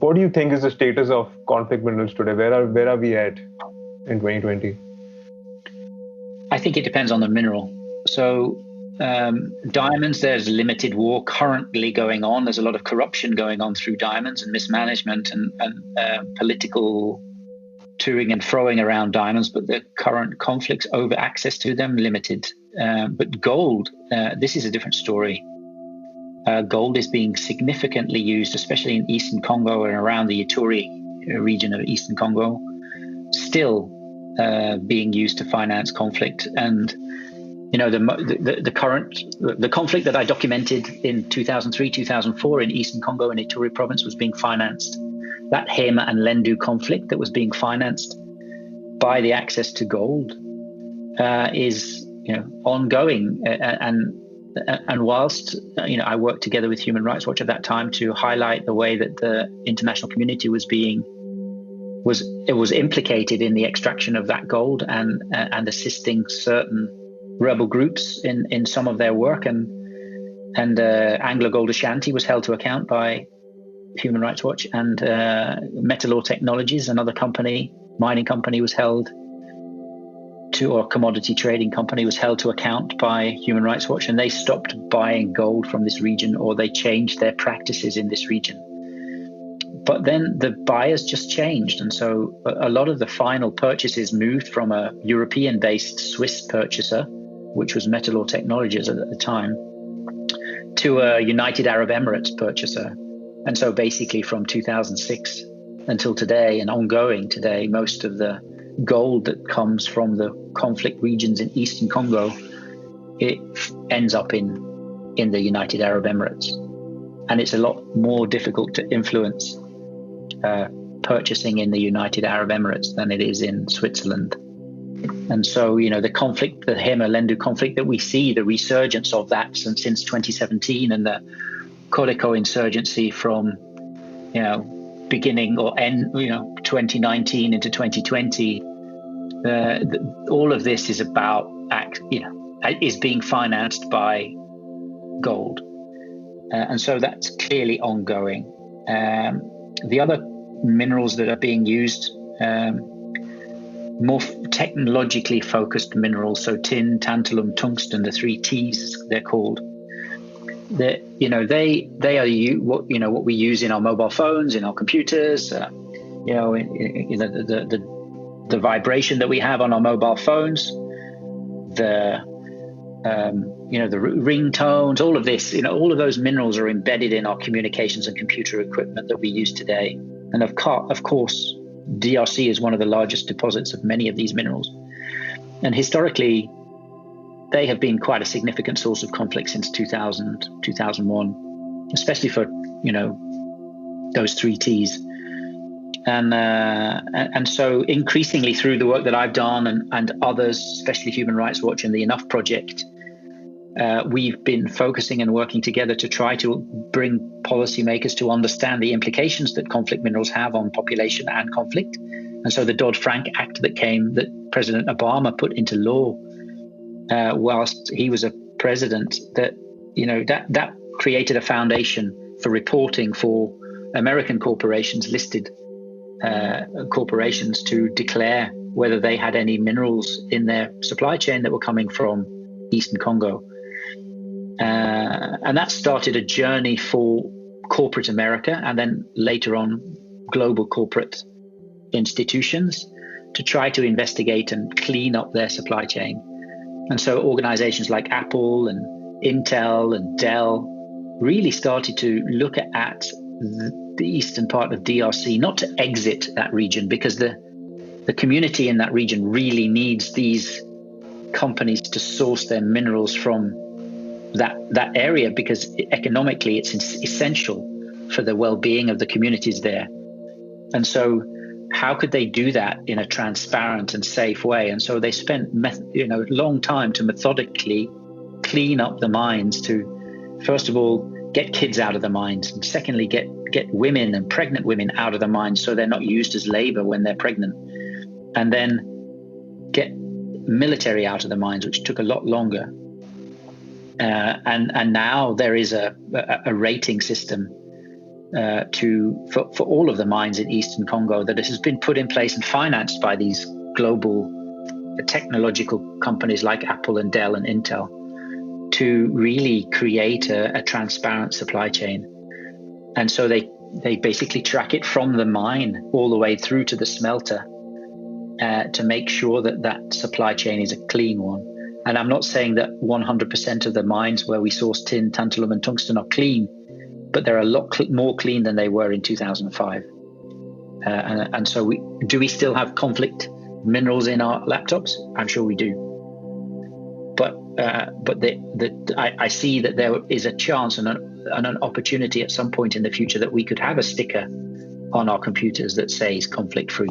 What do you think is the status of conflict minerals today? Where are we at in 2020? I think it depends on the mineral. So diamonds, there's limited war currently going on. There's a lot of corruption going on through diamonds and mismanagement and political toing and froing around diamonds, but the current conflicts over access to them limited. But gold, this is a different story. Gold is being significantly used, especially in Eastern Congo and around the Ituri region of Eastern Congo, still being used to finance conflict. And the conflict that I documented in 2003, 2004 in Eastern Congo and Ituri province was being financed. That Hema and Lendu conflict that was being financed by the access to gold is ongoing. And whilst I worked together with Human Rights Watch at that time to highlight the way that the international community was implicated in the extraction of that gold and assisting certain rebel groups in some of their work, and Anglo Gold Ashanti was held to account by Human Rights Watch, and Metalor Technologies, another mining company, was held to, or commodity trading company was held to account by Human Rights Watch, and they stopped buying gold from this region, or they changed their practices in this region. But then the buyers just changed, and so a lot of the final purchases moved from a European-based Swiss purchaser, which was Metalor Technologies at the time, to a United Arab Emirates purchaser. And so basically from 2006 until today and ongoing today, most of the gold that comes from the conflict regions in Eastern Congo, it ends up in the United Arab Emirates. And it's a lot more difficult to influence purchasing in the United Arab Emirates than it is in Switzerland. And so, the conflict, the Hema-Lendu conflict that we see, the resurgence of that since 2017, and the Coleco insurgency from, beginning or end, 2019 into 2020, all of this is about, is being financed by gold. And so that's clearly ongoing. The other minerals that are being used, more technologically focused minerals, so tin, tantalum, tungsten, the 3 T's they're called. They are what we use in our mobile phones, in our computers. The vibration that we have on our mobile phones, the ringtones, all of this, all of those minerals are embedded in our communications and computer equipment that we use today. And of course, DRC is one of the largest deposits of many of these minerals. And historically, they have been quite a significant source of conflict since 2000, 2001, especially for, those 3 T's. And so increasingly through the work that I've done and others, especially Human Rights Watch and the Enough Project, we've been focusing and working together to try to bring policymakers to understand the implications that conflict minerals have on population and conflict. And so the Dodd-Frank Act that President Obama put into law whilst he was a president, that created a foundation for reporting for American corporations, listed corporations, to declare whether they had any minerals in their supply chain that were coming from Eastern Congo. And that started a journey for corporate America, and then later on global corporate institutions, to try to investigate and clean up their supply chain. And so organizations like Apple and Intel and Dell really started to look at the eastern part of DRC, not to exit that region, because the community in that region really needs these companies to source their minerals from that area, because economically it's essential for the well-being of the communities there. And so how could they do that in a transparent and safe way? And so they spent a long time to methodically clean up the mines, to first of all get kids out of the mines, and secondly get women and pregnant women out of the mines so they're not used as labor when they're pregnant, and then get military out of the mines, which took a lot longer. And now there is a rating system for all of the mines in Eastern Congo, that has been put in place and financed by these global technological companies like Apple and Dell and Intel to really create a transparent supply chain. And so they basically track it from the mine all the way through to the smelter to make sure that that supply chain is a clean one. And I'm not saying that 100% of the mines where we source tin, tantalum, and tungsten are clean, but they're a lot more clean than they were in 2005. And so do we still have conflict minerals in our laptops? I'm sure we do. But I see that there is a chance and an opportunity at some point in the future that we could have a sticker on our computers that says conflict free.